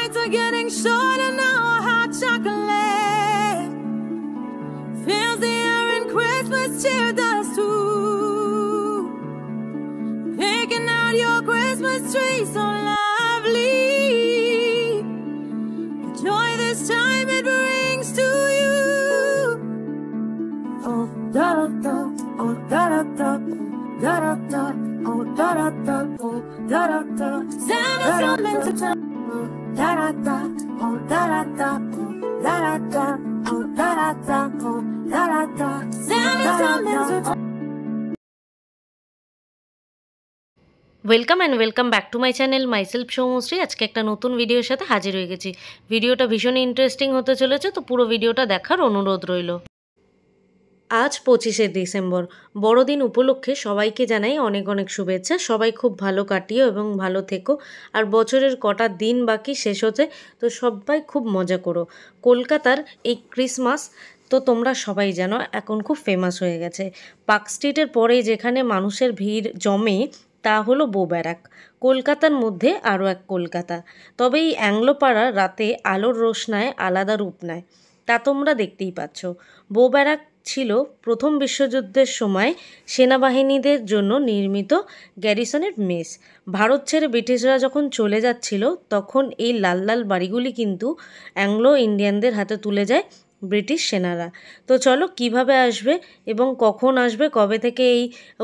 nights are getting shorter now. Hot chocolate fills the air and Christmas cheer does too. Picking out your Christmas tree so lovely. The joy this time it brings to you. Oh da da da, oh da da da, da da da, oh da da da, oh da da da. Santa's coming to town. Oh da da da, oh da da da, oh da da da, oh da da da, oh da da da. Santa's coming to town. Welcome and welcome back to my channel myself Soumashree. আজকে একটা নতুন ভিডিওর সাথে হাজির হয়ে গেছি। ভিডিওটা ভীষণ ইন্টারেস্টিং হতে চলেছে, তো পুরো ভিডিওটা দেখার অনুরোধ রইল। আজ 25শে ডিসেম্বর, বড়দিন উপলক্ষে সবাইকে জানাই অনেক অনেক শুভেচ্ছা। সবাই খুব ভালো কাটিও এবং ভালো থেকো। আর বছরের কটা দিন বাকি শেষ হতে, তো সবাই খুব মজা করো। কলকাতার এই ক্রিসমাস তো তোমরা সবাই জানো এখন খুব ফেমাস হয়ে গেছে। পার্ক স্ট্রিটের পরে যেখানে মানুষের ভিড় জমে তা হলো বউ ব্যারাক। কলকাতার মধ্যে আরও এক কলকাতা। তবে এই অ্যাংলোপাড়া রাতে আলোর রোশনায় আলাদা রূপ নেয়, তা তোমরা দেখতেই পাচ্ছ। বউ ব্যারাক ছিল প্রথম বিশ্বযুদ্ধের সময় সেনাবাহিনীদের জন্য নির্মিত গ্যারিসনের মেস। ভারত ছেড়ে ব্রিটিশরা যখন চলে যাচ্ছিল তখন এই লাল লাল বাড়িগুলি কিন্তু অ্যাংলো ইন্ডিয়ানদের হাতে তুলে যায় ব্রিটিশ সেনারা। তো চলো কিভাবে আসবে এবং কখন আসবে, কবে থেকে এই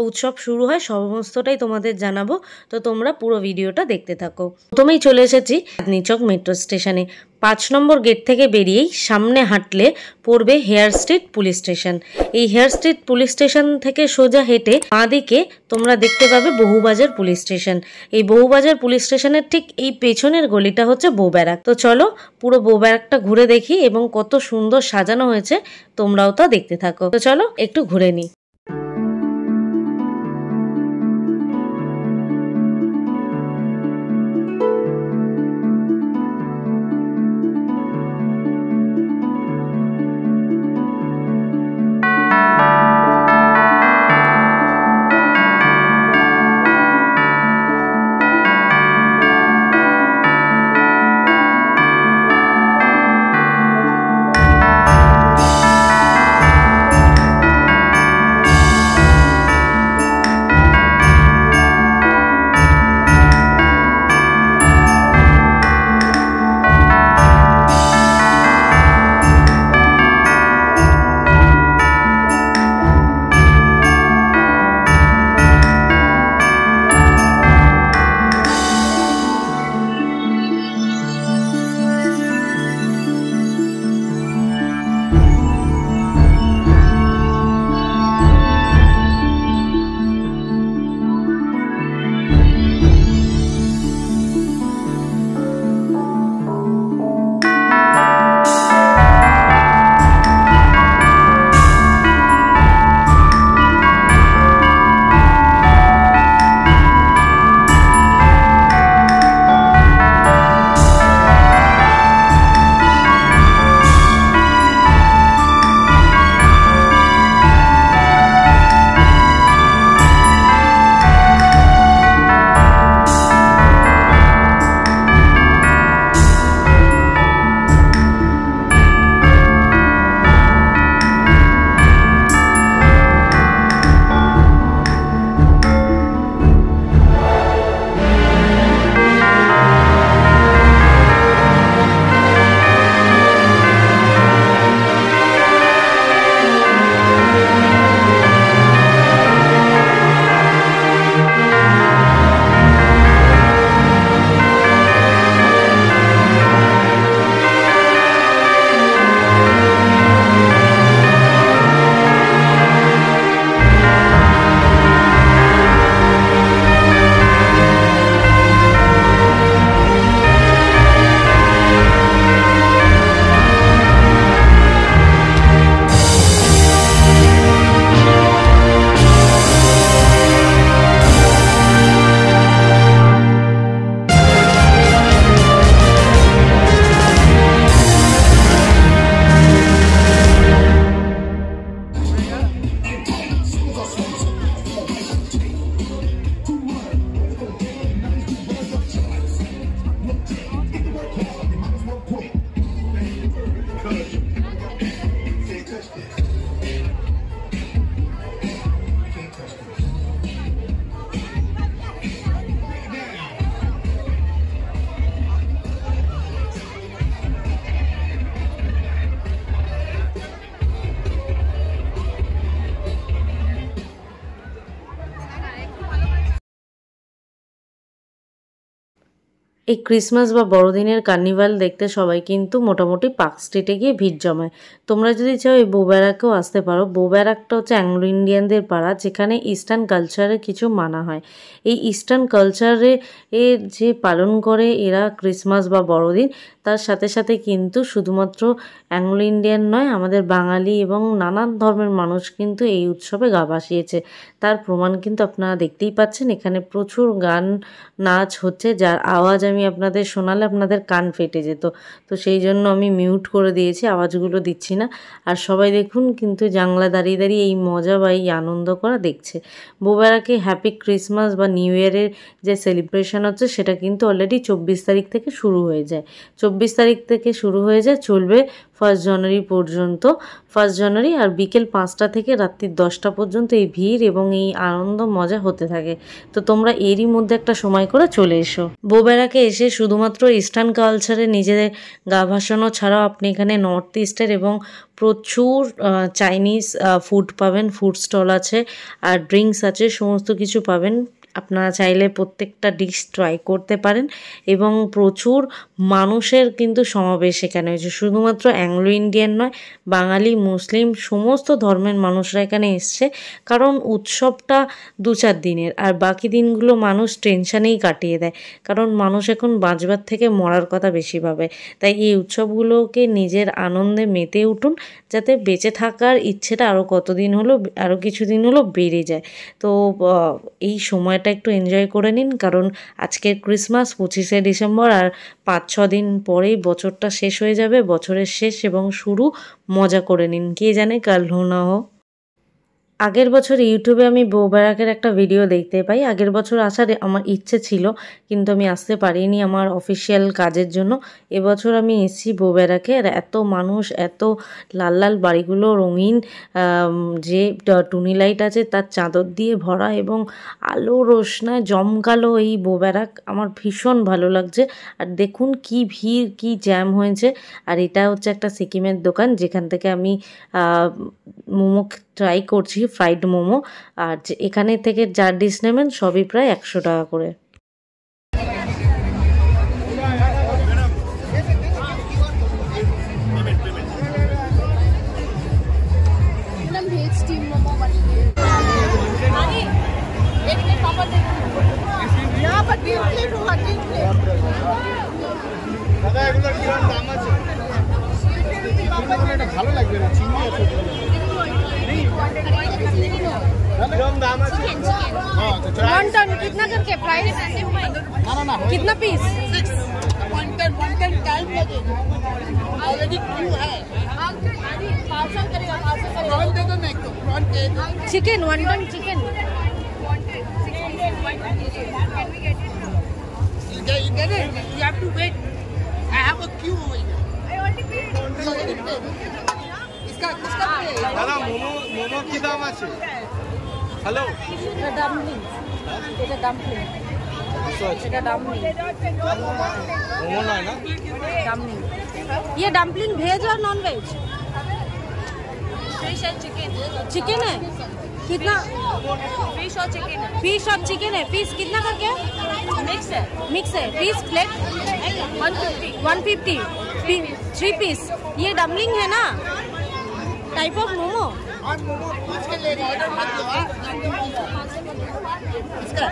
উৎসব শুরু হয়, সমস্তটাই তোমাদের জানাবো। তো তোমরা পুরো ভিডিওটা দেখতে থাকো। প্রথমেই চলে এসেছি চাঁদনি চক মেট্রো স্টেশনে। 5 নম্বর গেট থেকে বেরিয়েই সামনে হাঁটলে পড়বে হেয়ার স্ট্রিট পুলিশ স্টেশন। এই হেয়ার স্ট্রিট পুলিশ স্টেশন থেকে সোজা হেঁটে বাঁদিকে তোমরা দেখতে পাবে বহুবাজার পুলিশ স্টেশন। এই বহুবাজার পুলিশ স্টেশনের ঠিক এই পেছনের গলিটা হচ্ছে বউ ব্যারাক। তো চলো পুরো বউ ব্যারাকটা ঘুরে দেখি এবং কত সুন্দর সাজানো হয়েছে তোমরাও তা দেখতে থাকো। তো চলো একটু ঘুরে নিই। এই ক্রিসমাস বা বড়দিনের কার্নিভাল দেখতে সবাই কিন্তু মোটামুটি পার্ক স্ট্রিটে গিয়ে ভিড় জমায়। তোমরা যদি চাও এই বৌব্যারাকেও আসতে পারো। বৌব্যারাকটা হচ্ছে অ্যাংলো ইন্ডিয়ানদের পাড়া, যেখানে ইস্টার্ন কালচারে কিছু মানা হয়। এই ইস্টার্ন কালচারে যে পালন করে এরা ক্রিসমাস বা বড়দিন, তার সাথে সাথে কিন্তু শুধুমাত্র অ্যাংলো ইন্ডিয়ান নয়, আমাদের বাঙালি এবং নানান ধর্মের মানুষ কিন্তু এই উৎসবে গা ভাসিয়েছে। তার প্রমাণ কিন্তু আপনারা দেখতেই পাচ্ছেন। এখানে প্রচুর গান নাচ হচ্ছে, যার আওয়াজ আমি আপনাদের শোনালে আপনাদের কান ফেটে যেত। তো সেই জন্য আমি মিউট করে দিয়েছি, আওয়াজগুলো দিচ্ছি না। আর সবাই দেখুন কিন্তু জানলা দাঁড়িয়ে দাঁড়িয়ে এই মজা বা এই আনন্দ করা দেখছে। বৌব্যারাকে হ্যাপি ক্রিসমাস বা নিউ ইয়ারের যে সেলিব্রেশন হচ্ছে সেটা কিন্তু অলরেডি 24 তারিখ থেকে শুরু হয়ে যায়। 24 তারিখ থেকে শুরু হয়ে যায়, চলবে 1 জানুয়ারি পর্যন্ত। 1 জানুয়ারি আর বিকেল 5টা থেকে রাত্রি 10টা পর্যন্ত এই ভিড় এবং এই আনন্দ মজা হতে থাকে। তো তোমরা এরই মধ্যে একটা সময় করে চলে এসো। বৌব্যারাকে এসে শুধুমাত্র ইস্টার্ন কালচারে নিজেদের গা ভাসানো ছাড়াও আপনি এখানে নর্থ ইস্টের এবং প্রচুর চাইনিজ ফুড পাবেন, ফুড স্টল আছে আর ড্রিঙ্কস আছে, সমস্ত কিছু পাবেন। আপনারা চাইলে প্রত্যেকটা ডিশ ট্রাই করতে পারেন এবং প্রচুর মানুষের কিন্তু সমাবেশ এখানে হয়েছে। শুধুমাত্র অ্যাংলো ইন্ডিয়ান নয়, বাঙালি, মুসলিম সমস্ত ধর্মের মানুষরা এখানে এসছে। কারণ উৎসবটা 2-4 দিনের, আর বাকি দিনগুলো মানুষ টেনশানেই কাটিয়ে দেয়। কারণ মানুষ এখন বাঁচবার থেকে মরার কথা বেশি ভাবে। তাই এই উৎসবগুলোকে নিজের আনন্দে মেতে উঠুন, যাতে বেঁচে থাকার ইচ্ছেটা আরও কিছুদিন হলো বেড়ে যায়। তো এই সময়টা একটু এনজয় করে নিন, কারণ আজকের ক্রিসমাস 25শে ডিসেম্বর, আর 5-6 দিন পরেই বছরটা শেষ হয়ে যাবে। বছরের শেষ এবং শুরু মজা করে নিন, কে জানে কাল হো না হো। আগের বছর ইউটিউবে আমি বৌব্যারাকের একটা ভিডিও দেখতে পাই। আগের বছর আসার আমার ইচ্ছে ছিল, কিন্তু আমি আসতে পারিনি আমার অফিসিয়াল কাজের জন্য। এবছর আমি এসেছি বৌব্যারাকে, আর এত মানুষ, এত লাল লাল বাড়িগুলো, রঙিন যে টুনি লাইট আছে তার চাদর দিয়ে ভরা এবং আলো রোশনায় জমকালো এই বৌব্যারাক। আমার ভীষণ ভালো লাগছে। আর দেখুন কি ভিড়, কি জ্যাম হয়েছে। আর এটা হচ্ছে একটা সিকিমের দোকান, যেখান থেকে আমি মোমো ট্রাই করছি, ফ্রাইড মোমো। আর এখানে থেকে যার ডিশ নেবেন সবই প্রায় 100 টাকা করে। ভালো লাগবে না, চিংড়ি আছে वॉन्टन कितना करके प्राइस? कितना पीस? वॉन्टन टाइम लगेगा, ऑलरेडी क्यू है। पार्सल करेगा, प्रॉन दे दो, मैं तो प्रॉन दे दो। Chicken, wonton chicken. You get it? You have to wait. I have a queue over here. I already paid. इसका দাদা মোমো কি দাম আছে? হ্যালো, এটা ডাম্পলিং, এটা ডাম্পলিং, এটা ডাম্পলিং, মোমো নয় না, डाम्पलिंग। ये डम्पलिंग वेज और non veg? Fish and chicken. Chicken है कितना? फिश और चिकन है। फिश और चिकन है। पीस कितना करके? मिक्स है। मिक्स है। Piece plate 150। 3 पीस। ये डम्पलिंग है ना, टाइप ऑफ मोमो। और मोमो पूछ के ले रही है, ऑर्डर मत दो। इसका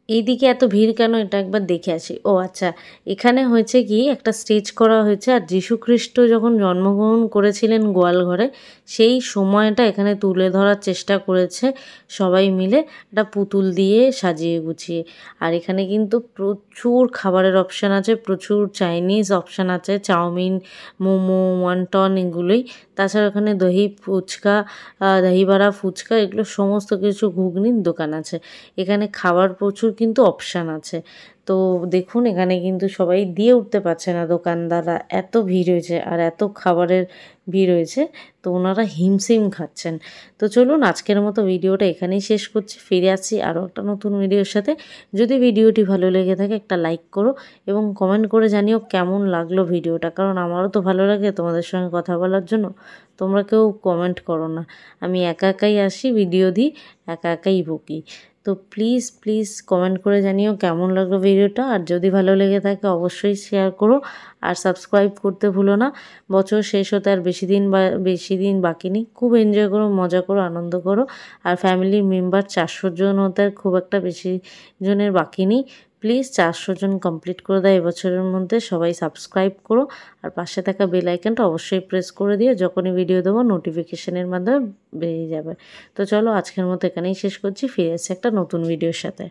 এইদিকে এত ভিড় কেন, এটা একবার দেখে আসি। ও আচ্ছা, এখানে হয়েছে কি, একটা স্টেজ করা হয়েছে। আর যীশুখ্রিস্ট যখন জন্মগ্রহণ করেছিলেন গোয়ালঘরে, সেই সময়টা এখানে তুলে ধরার চেষ্টা করেছে সবাই মিলে, একটা পুতুল দিয়ে সাজিয়ে গুছিয়ে। আর এখানে কিন্তু প্রচুর খাবারের অপশান আছে, প্রচুর চাইনিজ অপশান আছে, চাউমিন, মোমো, ওয়ান্টন, এগুলোই। তাছাড়া ওখানে দহি ফুচকা, দহি বড়া, ফুচকা, এগুলো সমস্ত কিছু, ঘুগনির দোকান আছে। এখানে খাবার প্রচুর কিন্তু অপশান আছে। তো দেখুন এখানে কিন্তু সবাই দিয়ে উঠতে পারছে না, দোকানদাররা এত ভিড় হয়েছে আর এত খাবারের ভিড় হয়েছে, তো ওনারা হিমশিম খাচ্ছেন। তো চলুন আজকের মতো ভিডিওটা এখানেই শেষ করছি, ফিরে আসছি আরও একটা নতুন ভিডিওর সাথে। যদি ভিডিওটি ভালো লেগে থাকে একটা লাইক করো এবং কমেন্ট করে জানিও কেমন লাগলো ভিডিওটা, কারণ আমারও তো ভালো লাগে তোমাদের সঙ্গে কথা বলার জন্য। তোমরা কেউ কমেন্ট করো না, আমি একা একাই আসি, ভিডিও দিই, একা একাই বকি। তো প্লিজ প্লিজ কমেন্ট করে জানিও কেমন লাগলো ভিডিওটা। আর যদি ভালো লেগে থাকে অবশ্যই শেয়ার করো আর সাবস্ক্রাইব করতে ভুলো না। বছর শেষ হতে আর বেশি দিন বাকি নেই। খুব এনজয় করো, মজা করো, আনন্দ করো। আর ফ্যামিলির মেম্বার 400 জন হতে আর খুব একটা বেশি জনের বাকি নেই। প্লিজ 400 জন কমপ্লিট করে দাও এবছরের মধ্যে। সবাই সাবস্ক্রাইব করো আর পাশে থাকা বেল আইকনটা অবশ্যই প্রেস করে দিও, যখনই ভিডিও দেবো নোটিফিকেশনের মাধ্যমে বেরিয়ে যাবে। তো চলো আজকের মতো এখানেই শেষ করছি, ফিরে আসছি একটা নতুন ভিডিওর সাথে।